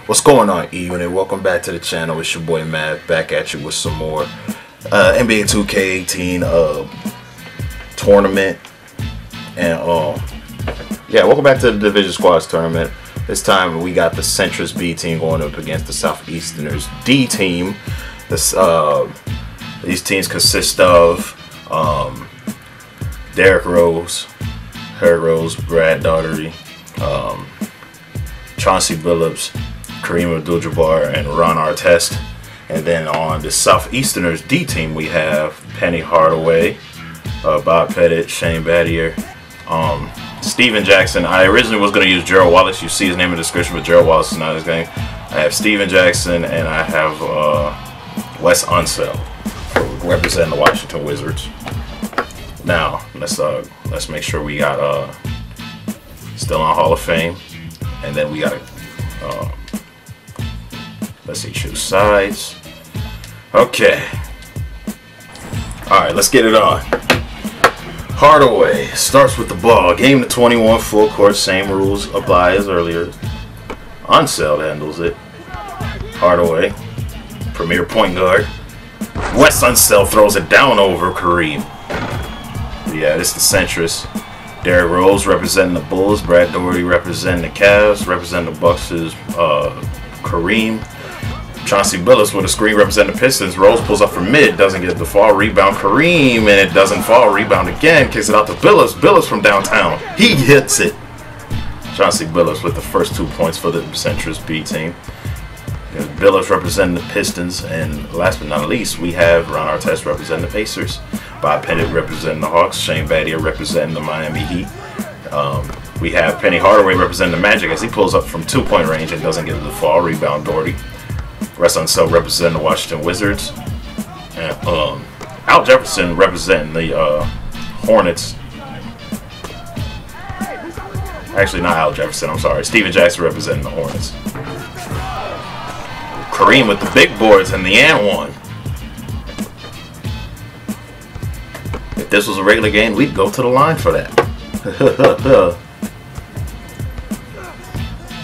What's going on, E-Unit? Welcome back to the channel. It's your boy Matt, back at you with some more NBA 2K18 tournament. And yeah, welcome back to the Division Squads tournament. This time we got the Centrists B team going up against the Southeasterners D team. These teams consist of Derrick Rose, Harry Rose, Brad Daugherty, Chauncey Billups, Kareem Abdul-Jabbar, and Ron Artest. And then on the Southeasterners D team, we have Penny Hardaway, Bob Pettit, Shane Battier, Steven Jackson. I originally was going to use Gerald Wallace. You see his name in the description, but Gerald Wallace is not his game. I have Steven Jackson, and I have Wes Unseld representing the Washington Wizards. Now let's make sure we got still on Hall of Fame, and then we got let's see, choose sides. Okay. Alright, let's get it on. Hardaway starts with the ball. Game to 21, full court, same rules apply as earlier. Unseld handles it. Hardaway, premier point guard. Wes Unseld throws it down over Kareem. Yeah, this is the Centrists. Derrick Rose representing the Bulls. Brad Daugherty representing the Cavs. Representing the Bucks is Kareem. Chauncey Billups with a screen representing the Pistons. Rose pulls up from mid, doesn't get the fall. Rebound Kareem, and it doesn't fall. Rebound again, kicks it out to Billups. Billups from downtown. He hits it. Chauncey Billups with the first 2 points for the Centrist B team. There's Billups representing the Pistons, and last but not least, we have Ron Artest representing the Pacers. Bob Pettit representing the Hawks. Shane Battier representing the Miami Heat. We have Penny Hardaway representing the Magic as he pulls up from 2-point range and doesn't get the fall. Rebound Daugherty. Wes Unseld representing the Washington Wizards. And Al Jefferson representing the Hornets. Actually, not Al Jefferson, I'm sorry. Steven Jackson representing the Hornets. Kareem with the big boards and the and one. If this was a regular game, we'd go to the line for that.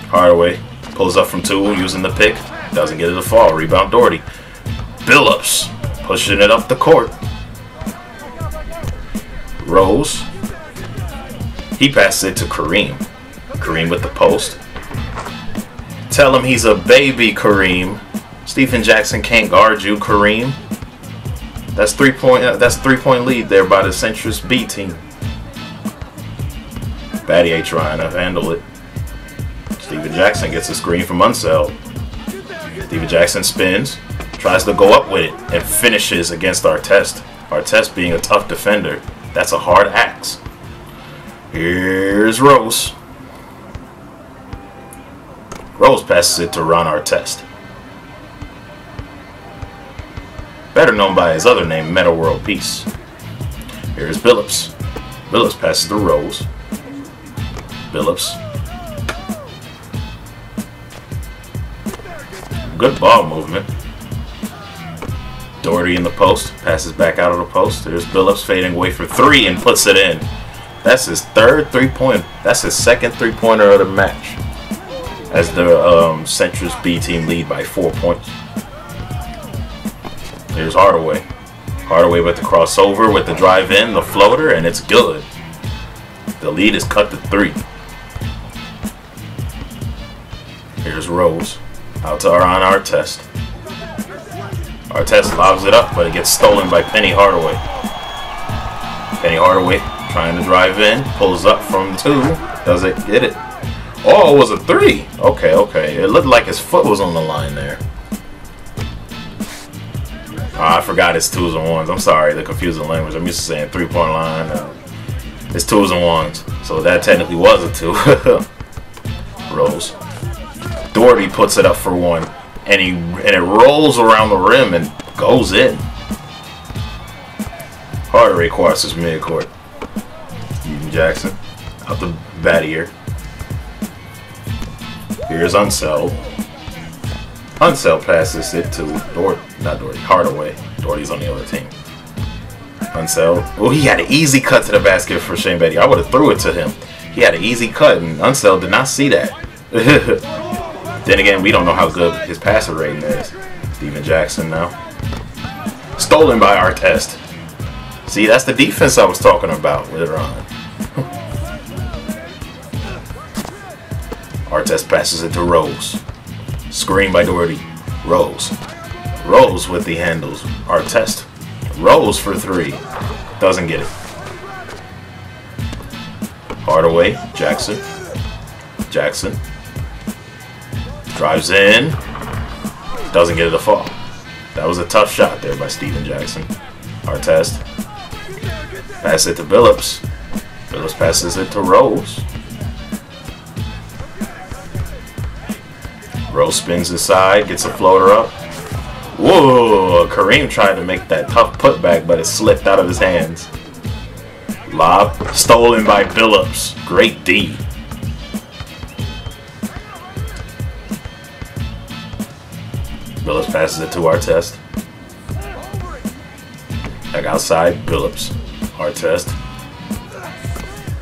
Hardaway pulls up from 2 using the pick. Doesn't get it to fall. Rebound Daugherty. Billups pushing it up the court. Rose. He passes it to Kareem. Kareem with the post. Tell him he's a baby, Kareem. Steven Jackson can't guard you, Kareem. That's 3-point lead there by the Centrist B team. Battier trying to handle it. Steven Jackson gets a screen from Unseld. Steven Jackson spins, tries to go up with it, and finishes against Artest. Artest being a tough defender. That's a hard axe. Here's Rose. Rose passes it to Ron Artest. Better known by his other name, Meta World Peace. Here's Billups. Billups passes to Rose. Billups. Good ball movement. Daugherty in the post. Passes back out of the post. There's Billups fading away for 3 and puts it in. That's his third 3-point. That's his second 3-pointer of the match. As the Centrist B team lead by 4 points. There's Hardaway. Hardaway with the crossover, with the drive in, the floater, and it's good. The lead is cut to 3. Here's Rose. Out to Ron Artest. Artest lobs it up, but it gets stolen by Penny Hardaway. Penny Hardaway trying to drive in, pulls up from 2, doesn't get it. Oh, it was a 3. Okay. It looked like his foot was on the line there. Oh, I forgot it's 2s and 1s. I'm sorry, the confusing language. I'm used to saying 3-point line. It's 2s and 1s, so that technically was a 2. Rose. Daugherty puts it up for 1, and it rolls around the rim and goes in. Hardaway crosses midcourt. Steven Jackson out the Battier. Here's Unseld. Unseld passes it to Hardaway. Daugherty's on the other team. Unseld. Oh, he had an easy cut to the basket for Shane Battier. I would have threw it to him. He had an easy cut, and Unseld did not see that. Then again, we don't know how good his passer rating is. Steven Jackson now. Stolen by Artest. See, that's the defense I was talking about with Ron. Artest passes it to Rose. Screen by Doherty. Rose. Rose with the handles. Artest. Rose for 3. Doesn't get it. Hardaway. Jackson. Jackson. Drives in. Doesn't get it a fall. That was a tough shot there by Steven Jackson. Artest. Pass it to Billups. Billups passes it to Rose. Rose spins aside, gets a floater up. Whoa! Kareem tried to make that tough putback, but it slipped out of his hands. Lob stolen by Billups. Great D. Billups passes it to Artest. Back outside, Billups. Artest.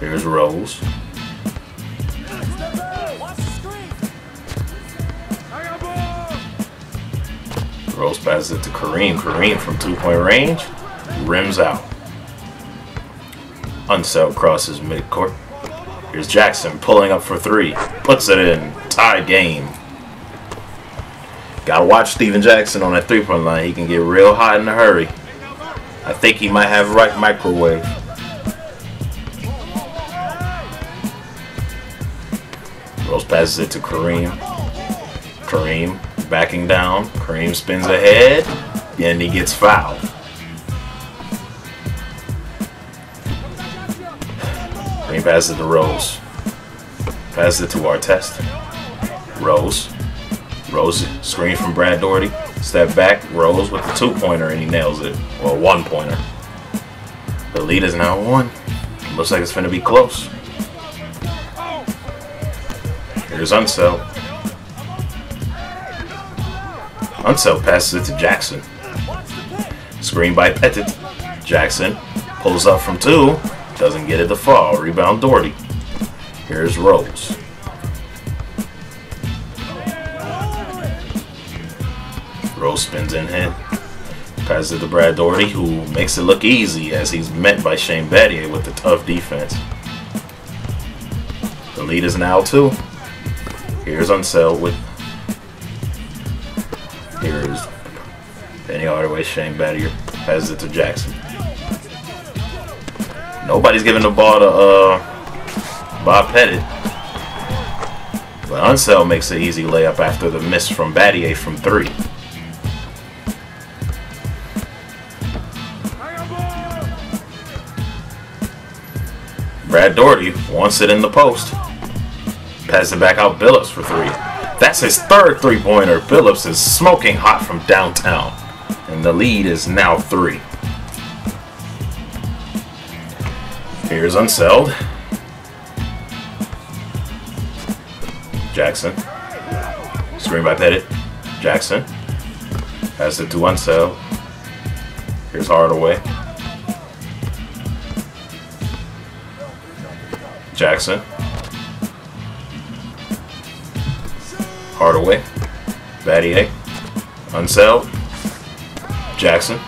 Here's Rose. Rose passes it to Kareem. Kareem from 2-point range. Rims out. Unseld crosses midcourt. Here's Jackson pulling up for 3. Puts it in. Tie game. Gotta watch Steven Jackson on that 3-point line. He can get real hot in a hurry. I think he might have right microwave. Rose passes it to Kareem. Kareem backing down. Kareem spins ahead. And he gets fouled. Kareem passes it to Rose. Passes it to Artest. Rose. Rose screen from Brad Doherty. Step back. Rose with the 2-pointer and he nails it. Well, 1-pointer. The lead is now 1. Looks like it's going to be close. Here's Unseld. Unseld passes it to Jackson. Screen by Pettit. Jackson pulls up from 2. Doesn't get it to fall. Rebound Doherty. Here's Rose. Rose spins in hand. Passes it to Brad Doherty, who makes it look easy as he's met by Shane Battier with the tough defense. The lead is now 2. Here's Unseld with. Here's Penny Hardaway. Shane Battier passes it to Jackson. Nobody's giving the ball to Bob Pettit. But Unseld makes an easy layup after the miss from Battier from 3. Brad Doherty wants it in the post. Passes it back out Billups for 3. That's his 3rd 3-pointer. Billups is smoking hot from downtown. And the lead is now 3. Here's Unseld. Jackson. Screen by Pettit. Jackson. Passes it to Unseld. Here's Hardaway. Jackson. Hardaway. Battier. Unseld. Jackson.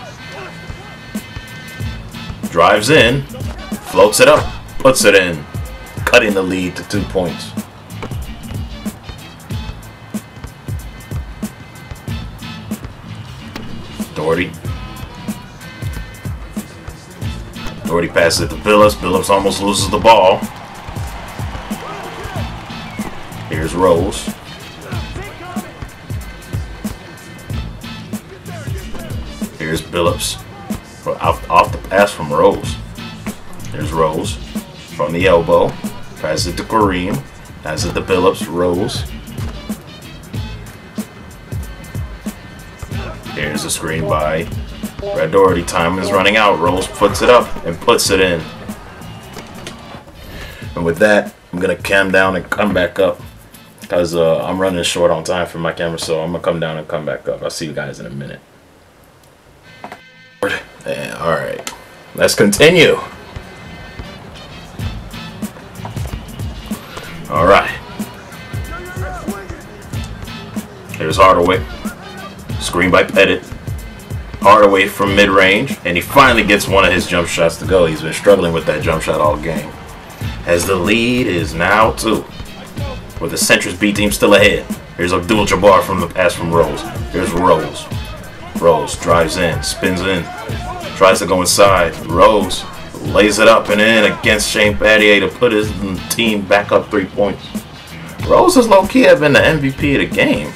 Drives in. Floats it up. Puts it in. Cutting the lead to 2 points. Doherty. Doherty passes it to Billups. Billups almost loses the ball. Here's Rose. Here's Billups. Off the pass from Rose. Here's Rose. From the elbow. Passes it to Kareem. Passes it to Billups. Rose. Here's a screen by Brad Doherty. Time is running out. Rose puts it up and puts it in. And with that, I'm going to cam down and come back up. Because I'm running short on time for my camera, so I'm going to come down and come back up. I'll see you guys in a minute. Alright, let's continue. Alright. Here's Hardaway. Screen by Pettit. Hardaway from mid-range, and he finally gets one of his jump shots to go. He's been struggling with that jump shot all game. As the lead is now 2, with the Centrists B team still ahead. Here's Abdul-Jabbar from the pass from Rose. Here's Rose. Rose drives in, spins in, tries to go inside. Rose lays it up and in against Shane Battier to put his team back up 3 points. Rose has low-key have been the MVP of the game.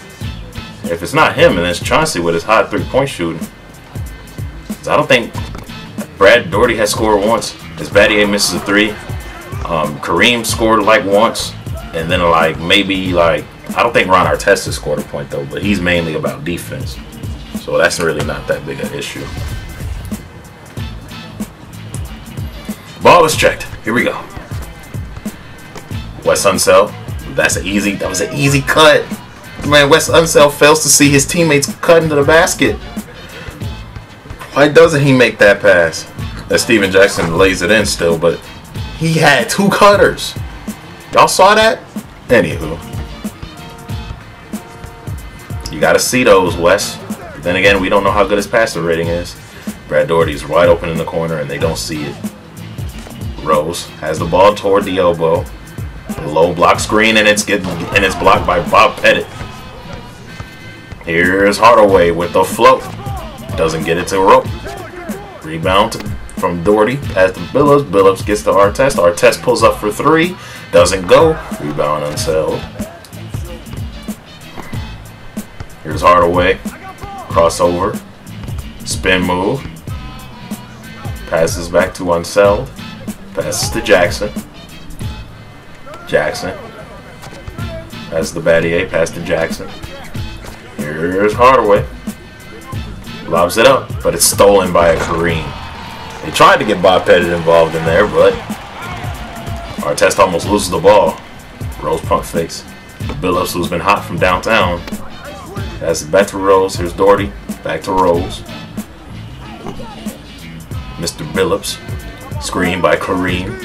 If it's not him, and it's Chauncey with his hot 3-point shooting. I don't think Brad Daugherty has scored once. As Battier misses a 3. Kareem scored like once. And then maybe I don't think Ron Artest has scored a point though, but he's mainly about defense. So that's really not that big an issue. Ball is checked. Here we go. Wes Unseld. That was an easy cut. Man, Wes Unseld fails to see his teammates cut into the basket. Why doesn't he make that pass? That Steven Jackson lays it in still, but he had 2 cutters. Y'all saw that? Anywho. You gotta see those, Wes. But then again, we don't know how good his passer rating is. Brad Daugherty's wide open in the corner and they don't see it. Rose has the ball toward the elbow. A low block screen and it's blocked by Bob Pettit. Here's Hardaway with the float. Doesn't get it to rope. Rebound from Daugherty. Pass to Billups. Billups gets to Artest. Artest pulls up for 3. Doesn't go. Rebound Unseld. Here's Hardaway. Crossover. Spin move. Passes back to Unseld. Passes to Jackson. Jackson. Passes to Battier. Pass to Jackson. Here's Hardaway. Lobs it up, but it's stolen by a Kareem. They tried to get Bob Pettit involved in there, but Artest almost loses the ball. Rose pump fakes. Billups, who's been hot from downtown. Passes it back to Rose. Here's Daugherty. Back to Rose. Mr. Billups. Screen by Kareem.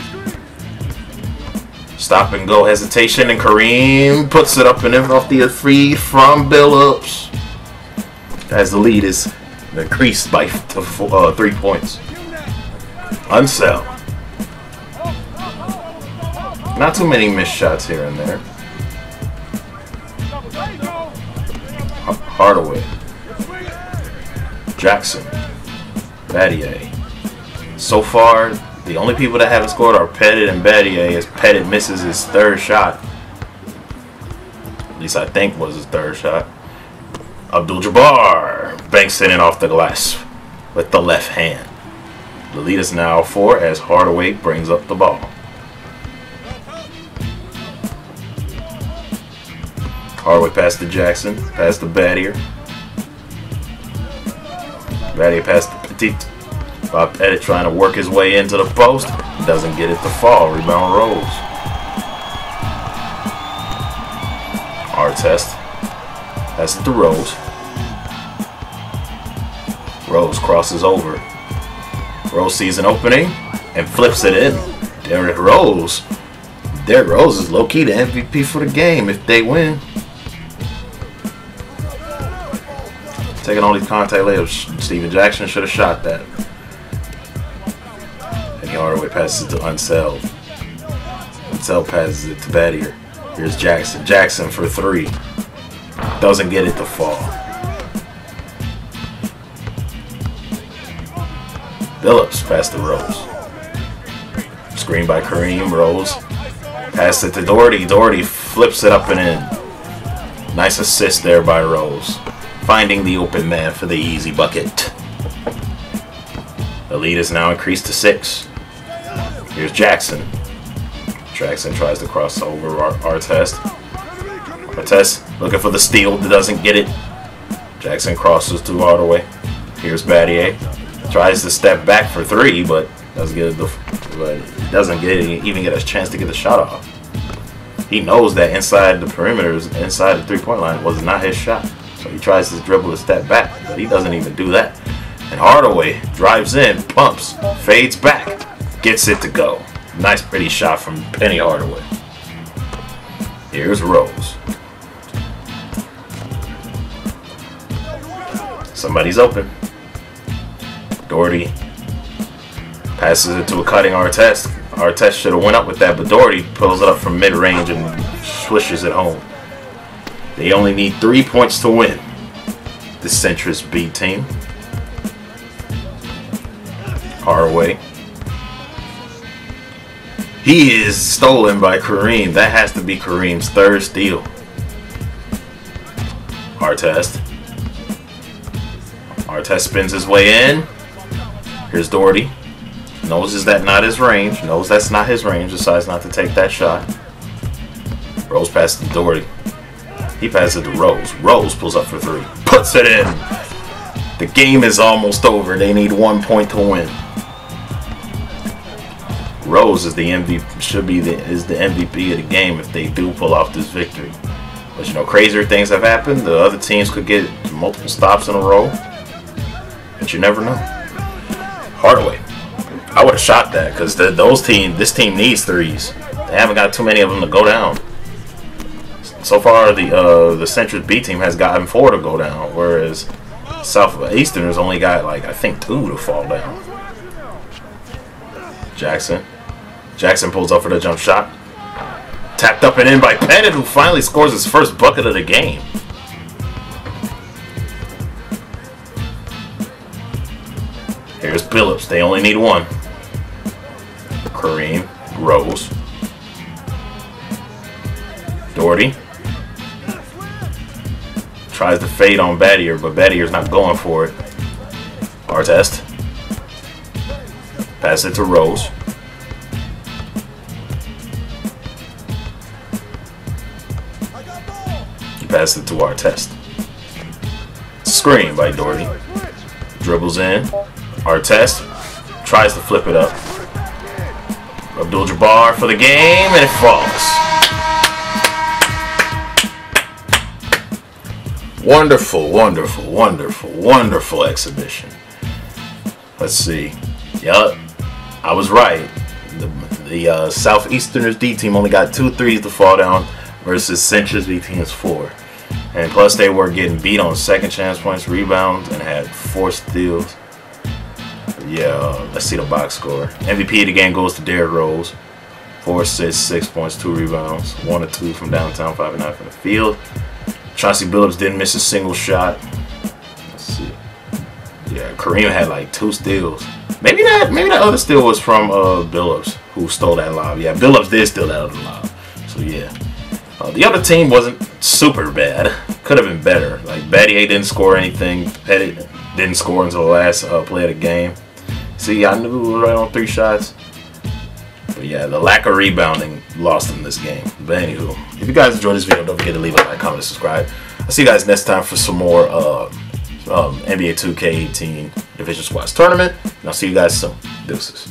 Stop and go hesitation, and Kareem puts it up and in off the feed from Billups. As the lead is increased by 3 points. Unseld. Not too many missed shots here and there. Hardaway. Jackson. Battier. So far, the only people that haven't scored are Pettit and Battier, as Pettit misses his 3rd shot. At least I think was his 3rd shot. Abdul-Jabbar banks it in off the glass with the left hand. The lead is now 4 as Hardaway brings up the ball. Hardaway pass to Jackson, pass to Battier. Battier pass to Petit. Bob Pettit trying to work his way into the post. Doesn't get it to fall. Rebound Rose. Artest. Pass it to Rose. Rose crosses over. Rose sees an opening and flips it in. Derrick Rose. Derrick Rose is low-key the MVP for the game if they win. Taking all these contact layups. Steven Jackson should have shot that. And Hardaway passes it to Unseld. Unseld passes it to Battier. Here's Jackson. Jackson for 3. Doesn't get it to fall. Billups pass to Rose. Screen by Kareem. Rose. Pass it to Daugherty. Daugherty flips it up and in. Nice assist there by Rose. Finding the open man for the easy bucket. The lead is now increased to 6. Here's Jackson. Jackson tries to cross over Artest. Artest looking for the steal. Doesn't get it. Jackson crosses to Hardaway. Here's Battier. Tries to step back for 3, but doesn't even get a chance to get the shot off. He knows that inside the perimeters, inside the 3-point line, was not his shot. So he tries to dribble a step back, but he doesn't even do that. And Hardaway drives in, pumps, fades back, gets it to go. Nice pretty shot from Penny Hardaway. Here's Rose. Somebody's open. Doherty passes it to a cutting Artest. Artest should have went up with that, but Doherty pulls it up from mid-range and swishes it home. They only need 3 points to win. The Centrist B team. Hardaway. He is stolen by Kareem. That has to be Kareem's third steal. Artest. Artest spins his way in. Here's Doherty. Knows that's not his range. Knows that's not his range. Decides not to take that shot. Rose passes to Doherty. He passes it to Rose. Rose pulls up for 3. Puts it in. The game is almost over. They need 1 point to win. Rose is the MVP. Is the MVP of the game if they do pull off this victory. But you know, crazier things have happened. The other teams could get multiple stops in a row. But you never know. Hardaway. I would have shot that because this team needs threes. They haven't got too many of them to go down. So far, the Centrist B team has gotten 4 to go down, whereas Southeasterners only got, like, I think 2 to fall down. Jackson. Jackson pulls up for the jump shot. Tapped up and in by Pettit, who finally scores his first bucket of the game. Here's Billups. They only need 1. Kareem. Rose. Doherty. Tries to fade on Battier, but Battier's not going for it. Artest. Pass it to Rose. He passed it to Artest. Screen by Doherty. Dribbles in. Artest tries to flip it up. Abdul-Jabbar for the game, and it falls. Wonderful, wonderful, wonderful, wonderful exhibition. Let's see. Yup, I was right. The Southeasterners D team only got 2 threes to fall down versus Centrist B team's 4. And plus they were getting beat on second chance points, rebounds, and had 4 steals. Yeah, let's see the box score. MVP of the game goes to Derrick Rose. 4 assists, 6 points, 2 rebounds, 1 or 2 from downtown, 5 and 9 from the field. Chauncey Billups didn't miss a single shot. Let's see. Yeah, Kareem had like 2 steals. Maybe that other steal was from Billups, who stole that lob. Yeah, Billups did steal that other lob. So yeah, the other team wasn't super bad. Could have been better. Like Battier didn't score anything. Pettit didn't score until the last play of the game. See, I knew we were right on 3 shots. But yeah, the lack of rebounding lost them this game. But anywho, if you guys enjoyed this video, don't forget to leave a like, comment, and subscribe. I'll see you guys next time for some more NBA 2K18 Division Squads tournament. And I'll see you guys soon. Deuces.